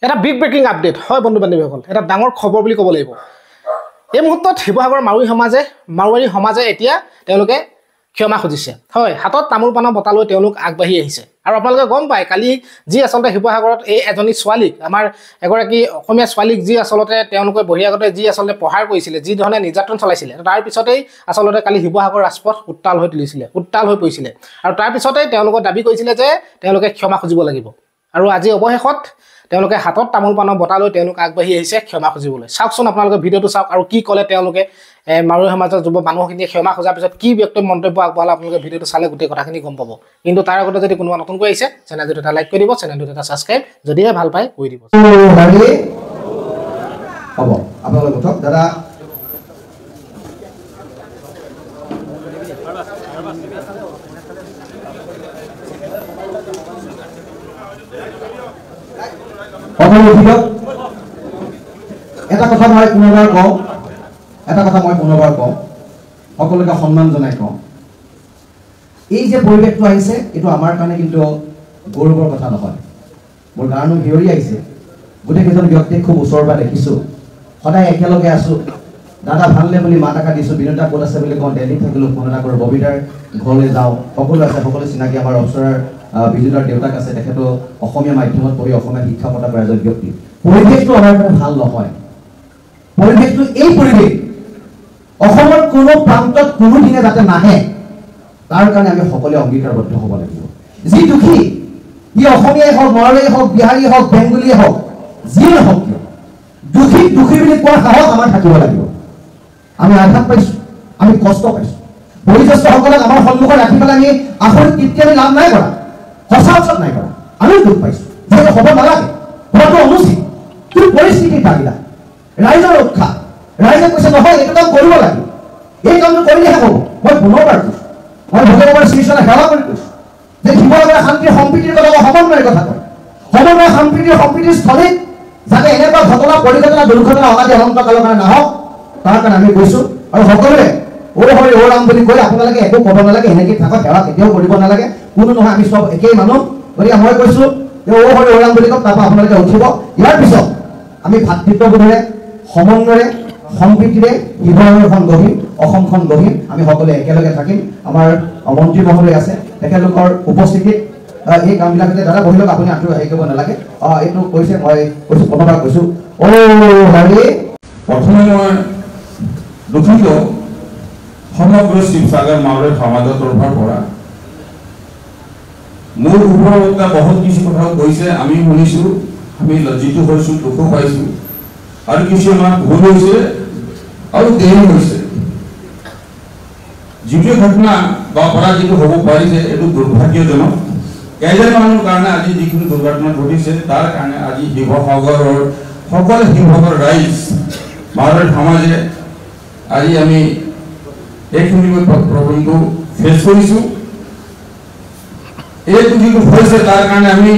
এটা big breaking update হয় বন্ধু বান্ধৱীসকল, এটা ডাঙৰ খবৰ বুলি ক'ব লাগিব। এই মুহূৰ্তত শিৱসাগৰৰ মাৰোৱাৰী সমাজে এতিয়া তেওঁলোকে ক্ষমা খুজিছে। হয়, হাতত তামোল পাণৰ বঁটা লৈ তেওঁলোক আগবাঢ়ি আহিছে। আৰু আপোনালোকে গম পায়, কালি যি আচলতে শিৱসাগৰত এই এজনী ছোৱালীক, আমাৰ এগৰাকী অসমীয়া ছোৱালীক যি আচলতে তেওঁলোকে বহিৰাগতে যি আচলতে প্ৰহাৰ কৰিছিলে, যি ধৰণে নিৰ্যাতন চলাইছিলে, তাৰ পিছতেই আচলতে কালি শিৱসাগৰ ৰাজপথ উত্তাল হৈ পৰিছিলে। আৰু তাৰ পিছতেই তেওঁলোকে দাবী কৰিছিলে যে তেওঁলোকে ক্ষমা খুজিব লাগিব। আৰু আজি অৱশেষত তেওঁলোকে হাতত তামোল পাণৰ বঁটা লৈ তেওঁলোক আগবাঢ়ি আহিছে ক্ষমা খুজিবলৈ। চাওকচোন আপোনালোকে ভিডিঅ'টো চাওক আৰু কি ক'লে তেওঁলোকে। মাৰোৱাৰী সমাজৰ যুৱ মানুহখিনিয়ে ক্ষমা খোজাৰ পিছত কি মন্তব্য আগবঢ়ালে আপোনালোকে ভিডিঅ'টো চালে গোটেই কথাখিনি গম পাব। কিন্তু তাৰ আগতে যদি কোনোবা নতুনকৈ আহিছে, চেনেলটোত এটা লাইক কৰি দিব, চেনেলটোত এটা ছাবস্ক্ৰাইব, যদিহে ভাল পায় কৰি দিব। হ'ব আপোনালোক উঠক দাদা। এটা কথা মই পুনৰবাৰ কওঁ, সকলোকে সন্মান জনাই কওঁ, এই যে পৰিৱেশটো আহিছে এইটো আমাৰ কাৰণে কিন্তু গৌৰৱৰ কথা নহয়। মোৰ গানো হিয়ৰি আহিছে, গোটেইকেইজন ব্যক্তিক খুব ওচৰৰ পৰা দেখিছোঁ, সদায় একেলগে আছোঁ। দাদা ভালনে বুলি মাত এষাৰ দিছোঁ, বিনোদা ক'ত আছে বুলি কওঁ, দিল্লীত থাকিলোঁ ফোন এটা কৰোঁ, ববিতাৰ ঘৰলৈ যাওঁ, সকলো আছে, সকলো চিনাকি। আমাৰ অৱসৰৰ বিজুদাৰ দেউতাক আছে, তেখেতো অসমীয়া মাধ্যমত পঢ়ি অসমীয়া শিক্ষা প্ৰদান কৰা এজন ব্যক্তি। পৰিৱেশটো আমাৰ কাৰণে ভাল নহয়। পৰিৱেশটো এই পৰিৱেশ অসমৰ কোনো প্ৰান্তত কোনোদিনে যাতে নাহে, তাৰ কাৰণে আমি সকলোৱে অংগীকাৰবদ্ধ হ'ব লাগিব। যি দুখী, ই অসমীয়াই হওক, মাৰোৱাৰীয়ে হওক, বিহাৰীয়ে হওক, বেংগলীয়ে হওক, যি নহওক কিয়, দুখী বুলি কোৱা সাহস আমাৰ থাকিব লাগিব। আমি আঘাত পাইছোঁ, আমি কষ্ট পাইছোঁ, বয়োজ্যেষ্ঠসকলক আমাৰ সন্মুখত ৰাখি পেলাই আমি আখৰি তৃপ্তি আমি লাভ নাই কৰা, সঁচা নাই কৰা। আমিও দুখ পাইছোঁ, যিহেতু হ'ব নালাগে, হোৱাটো অনুচিত। কিন্তু পৰিস্থিতিৰ দাবীলা, ৰাইজৰ উৎসাহ, ৰাইজে কৈছে নহয় এইটো কাম কৰিব লাগে, এই কামটো কৰিলেহে হ'ব। মই পুনৰবাৰ কৈছোঁ, মই ভগৱানৰ শ্ৰীচৰণে সেৱা কৰি কৈছোঁ যে শিৱসাগৰ শান্তিৰ সম্প্ৰীতিৰ কথা মই সমন্বয়ৰ কথা কয়, সমন্বয় সম্প্ৰীতিৰ স্থলীত যাতে এনেকুৱা ঘটনা, পৰিঘটনা, দুৰ্ঘটনা অনাদি অনন্ত কালৰ কাৰণে নাহক, তাৰ কাৰণে আমি কৈছোঁ। আৰু সকলোৱে অ হৰি অ ৰাম বুলি কৈ আপোনালোকে একো ক'ব নালাগে, এনেকৈ থাকক, সেৱা কেতিয়াও কৰিব নালাগে, কোনো নহয়, আমি চব একেই মানুহ। গতিকে মই কৈছোঁ যে অ হৰি অ ৰাম বুলি কওক, তাৰপৰা আপোনালোকে উঠিব। ইয়াৰ পিছত আমি ভাতৃত্ববোধেৰে, সমন্বয়েৰে, সম্প্ৰীতিৰে শিৱসাগৰখন গঢ়িম, অসমখন গঢ়িম, আমি সকলোৱে একেলগে থাকিম। আমাৰ মন্ত্ৰী মহোদয় আছে, তেখেতলোকৰ উপস্থিতিত এই কামবিলাকতে দাদা বহি লওক, আপুনি আঁতৰি হেৰি কৰিব নালাগে। এইটো কৈছে, মই কৈছোঁ, প্ৰথমবাৰ কৈছোঁ অ হৰি। প্ৰথমে মই দুখিত সমগ্ৰ শিৱসাগৰ মাৰোৱাৰী সমাজৰ তৰফৰ পৰা। মোৰ ওপৰত বহুত কিছু কথাও কৈছে, আমি শুনিছোঁ, আমি লজ্জিত হৈছোঁ, দুখো পাইছোঁ, আৰু কিছু আমাৰ ভুল হৈছে আৰু দেৰি হৈছে। যিটো ঘটনা বা অপৰাধ যিটো হ'ব পাৰিছে এইটো দুৰ্ভাগ্যজনক। কেইজনমানৰ কাৰণে আজি যিখিনি দুৰ্ঘটনা ঘটিছে, তাৰ কাৰণে আজি শিৱসাগৰৰ সকলো শিৱসাগৰ ৰাইজ, মাৰোৱাৰী সমাজে আজি আমি এইখিনি প্ৰব্লেমটো ফেচ কৰিছোঁ। এইটো যিটো হৈছে তাৰ কাৰণে আমি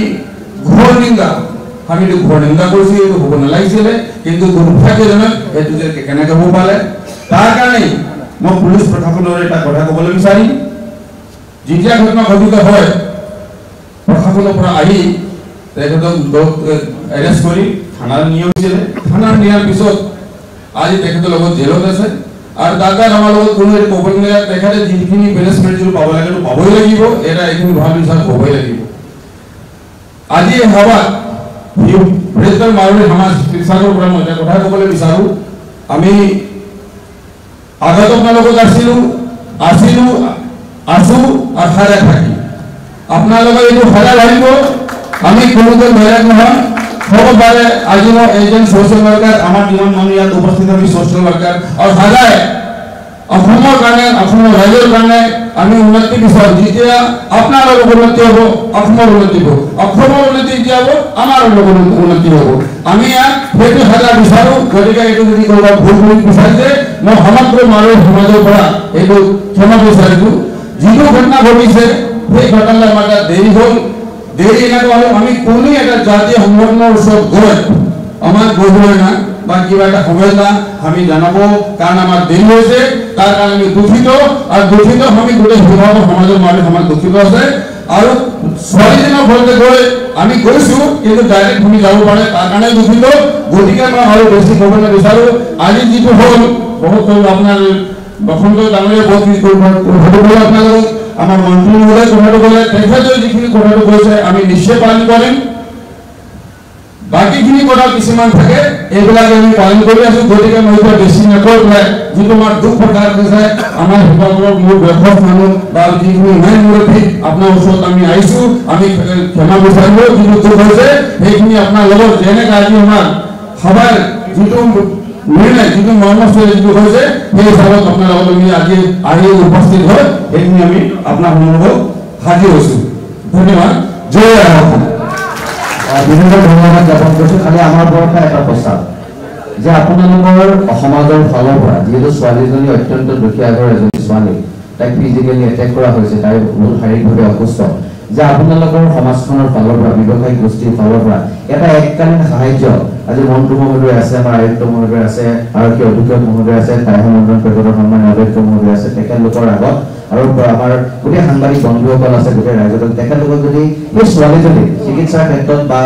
ঘোৰ নিন্দা কৰিছোঁ। এইটো হ'ব নালাগিছিলে, কিন্তু দুৰ্ভাগ্যজনক এইটো যে কেনেকৈ হ'ব পালে। তাৰ কাৰণে মই পুলিচ প্ৰশাসনৰ এটা কথা ক'বলৈ বিচাৰিম। যেতিয়া ঘটনা ঘটিত হয়, প্ৰশাসনৰ পৰা আহি তেখেতক এৰেষ্ট কৰি থানাত নিয়াইছিলে। থানাত নিয়াৰ পিছত আজি তেখেতৰ লগত জেলত আছে। আৰু দাদাৰ আমাৰ লগত কোনো এইটো ক'ব নালাগে, তেখেতে যিখিনি বেলেঞ্চমেণ্ট যিটো পাব লাগে সেইটো পাবই লাগিব, এটা এইখিনি ভাল বিচাৰ হ'বই লাগিব। আজি এই সভাত বৃহত্তৰ মাৰোৱাৰী সমাজ শিৱসাগৰৰ পৰা মই এটা কথা ক'বলৈ বিচাৰোঁ। আমি আগত আপোনালোকক আছোঁ আৰু সদায় থাকিম। আপোনালোকে এইটো সদায় লাগিব, আমি কোনোদিন বেলেগ নহয়। হ'ব পাৰে আজি মই এজন ছ'চিয়েল ৱৰ্কাৰ, আমাৰ যিমান মানুহ ইয়াত উপস্থিত আমি ছ'চিয়েল ৱৰ্কাৰ, আৰু সদায় অসমৰ কাৰণে, অসমৰ ৰাইজৰ কাৰণে আমি উন্নতি বিচাৰোঁ। যেতিয়া আপোনালোকৰ উন্নতি হ'ব, অসমৰ উন্নতি হ'ব, অসমৰ উন্নতি যেতিয়া হ'ব, আমাৰ উন্নতি হ'ব। আমি ইয়াত সেইটো সদায় বিচাৰোঁ। গতিকে এইটো যদি কোনোবা ভুল কৰি বিচাৰিছে, মই সমগ্ৰ মাৰোৱাৰী সমাজৰ পৰা এইটো ক্ষমা বিচাৰিছোঁ। যিটো ঘটনা ঘটিছে সেই ঘটনালৈ আমাৰ এটা দেৰি হ'ল। দেৰি এনেকুৱা হ'ল, আমি কোনো এটা জাতীয় সংগঠনৰ ওচৰত গৈ আমাৰ গধুৰ না বা কিবা এটা সময় না আমি জনাব, কাৰণ আমাৰ দেৰি হৈছে, তাৰ কাৰণে আমি দুখিত। আৰু আমি গোটেই শিৱসাগৰ সমাজৰ মাৰোৱাৰী সমাজ দুখিত আছে। আৰু ছোৱালীজনৰ ঘৰতে গৈ আমি গৈছোঁ কিন্তু ডাইৰেক্ট শুনি যাব পাৰে তাৰ কাৰণে দুখিত গতিকে মই আৰু বেছি ক'ব নিবিচাৰোঁ আজি যিটো হ'ল বহুত আপোনাৰ বসন্ত ডাঙৰীয়া বহুত কিছু কথাটো ক'লে আপোনালোকক আমাৰ মন্ত্ৰী মহোদয়ে কথাটো ক'লে তেখেতে যিখিনি কথাটো কৈছে আমি নিশ্চয় পালন কৰিম বাকীখিনি কথা কিছুমান থাকে এইবিলাক আমি পালন কৰি আছোঁ গতিকে মই এতিয়া বেছি নকৈ পেলাই যিটো আমাৰ দুখ প্ৰকাশ হৈছে আমাৰ শিৱসাগৰৰ মোৰ বয়সস্থ মানুহ বা যিখিনি মেইন মুৰব্বী আপোনাৰ ওচৰত আমি আহিছোঁ আমি ক্ষমা বিচাৰিব যিটো দুখ হৈছে সেইখিনি আপোনাৰ লগত যেনেকৈ আজি আমাৰ সভাৰ যিটো নিৰ্ণয় যিটো মৰ্মস্থলী যিটো হৈছে সেই হিচাপত আপোনাৰ লগত আমি আজি আহি উপস্থিত হৈ সেইখিনি আমি আপোনাৰ সন্মুখত হাজিৰ হৈছোঁ ধন্যবাদ জয় অসম বিভিন্ন ধন্যবাদ জ্ঞাপন কৰিছোঁ খালি আমাৰ পৰা এটা প্ৰস্তাৱ যে আপোনালোকৰ সমাজৰ ফালৰ পৰা যিহেতু ছোৱালীজনী অত্যন্ত দুখীয়া ঘৰৰ এজনী ছোৱালী তাইক ফিজিকেলি এটেক কৰা হৈছে তাই বহুত শাৰীৰিকভাৱে অসুস্থ যে আপোনালোকৰ সমাজখনৰ ফালৰ পৰা ব্যৱসায়িক গোষ্ঠীৰ ফালৰ পৰা এটা এককালীন সাহায্য আজি মন্ত্ৰী মহোদয় আছে আমাৰ আয়ুক্ত মহোদয় আছে আৰক্ষী অধীক্ষক মহোদয় আছে তাইহৰ মন্ত্ৰণ পৰিষদৰ সন্মানীয় অধ্যক্ষ মহোদয় আছে তেখেতলোকৰ আগত আৰু আমাৰ গোটেই সাংবাদিক বন্ধুসকল আছে গোটেই ৰাইজক তেখেতলোকক যদি সেই ছোৱালীজনী চিকিৎসাৰ ক্ষেত্ৰত বা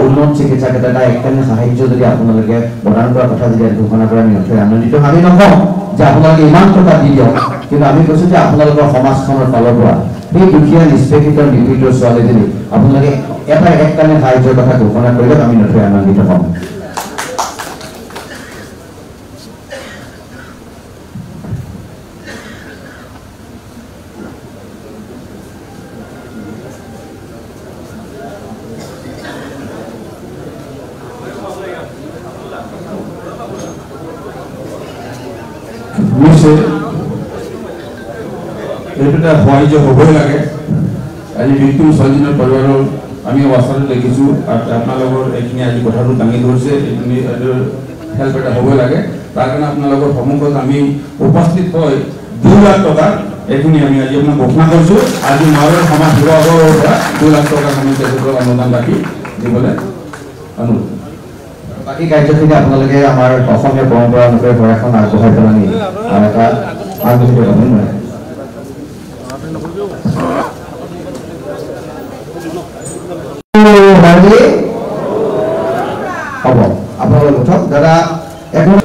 উন্নত চিকিৎসাৰ ক্ষেত্ৰত এটা এককালীন সাহায্য যদি আপোনালোকে প্ৰদান কৰাৰ কথা যদি ঘোষণা কৰে আমি নথৈ আনন্দিত আমি নকওঁ যে আপোনালোকে ইমান টকা দি দিয়ক কিন্তু আমি কৈছোঁ যে আপোনালোকৰ সমাজখনৰ ফালৰ পৰা সেই দুখীয়া নিষ্পেষিত নিপীড়িত ছোৱালীজনী আপোনালোকে এটা এককালীন সাহায্যৰ কথা ঘোষণা কৰিলে আমি নথৈ আনন্দিত হ'ম এটা সাহায্য হ'বই লাগে আজি ভিক্টিম ছোৱালীজনীৰ পৰিবাৰৰ আমি অৱস্থাটো দেখিছোঁ আৰু আপোনালোকৰ এইখিনি আজি কথাটো দাঙি ধৰিছে এইখিনি হেল্প এটা হ'বই লাগে তাৰ কাৰণে আপোনালোকৰ সন্মুখত আমি উপস্থিত হৈ 2 লাখ টকা এইখিনি আমি আজি আপোনাক ঘোষণা কৰিছোঁ আজি মাৰৰ সমাজ বিভাগৰ পৰা 2 লাখ টকা আমি তেখেতক অনুদান ৰাখি দিবলৈ অনুৰোধ বাকী কাৰ্যখিনি আপোনালোকে আমাৰ অসমীয়া পৰম্পৰা অনুসৰি ঘৰখন আগবঢ়াই পেলানি আৰু এটা আগবঢ়াই যাব নোৱাৰে হ'ব আপোনালোক উঠক দাদা এখন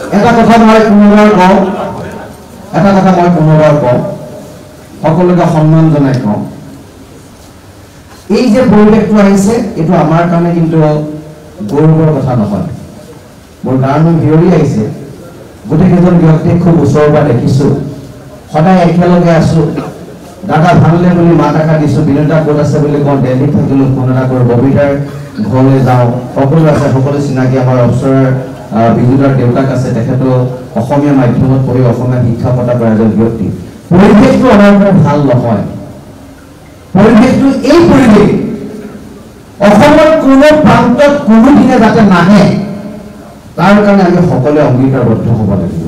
এটা কথা মই পুনৰবাৰ কওঁ সকলোকে সন্মান জনাই কওঁ এই যে পৰিৱেশটো আহিছে এইটো আমাৰ কাৰণে কিন্তু গৌৰৱৰ কথা নহয় মোৰ গাৰ হিয়ৰি আহিছে গোটেইকেইজন ব্যক্তিক খুব ওচৰৰ পৰা দেখিছোঁ সদায় একেলগে আছোঁ দাদা ভালনে বুলি মাত এষাৰ দিছোঁ বিনোদা ক'ত আছে বুলি কওঁ দিল্লীত থাকিলোঁ ফোন এটা কৰোঁ ববিতাৰ ঘৰলৈ যাওঁ সকলো আছে সকলো চিনাকি আমাৰ অফিচাৰ বিজুদাৰ দেউতাক আছে তেখেতো অসমীয়া মাধ্যমত পঢ়ি অসমীয়া শিক্ষা পতা কৰা এজন ব্যক্তি পৰিৱেশটো আমাৰ কাৰণে ভাল নহয় পৰিৱেশটো এই পৰিৱেশ অসমৰ কোনো প্ৰান্তত কোনোদিনে যাতে নাহে তাৰ কাৰণে আমি সকলোৱে অংগীকাৰবদ্ধ হ'ব লাগিব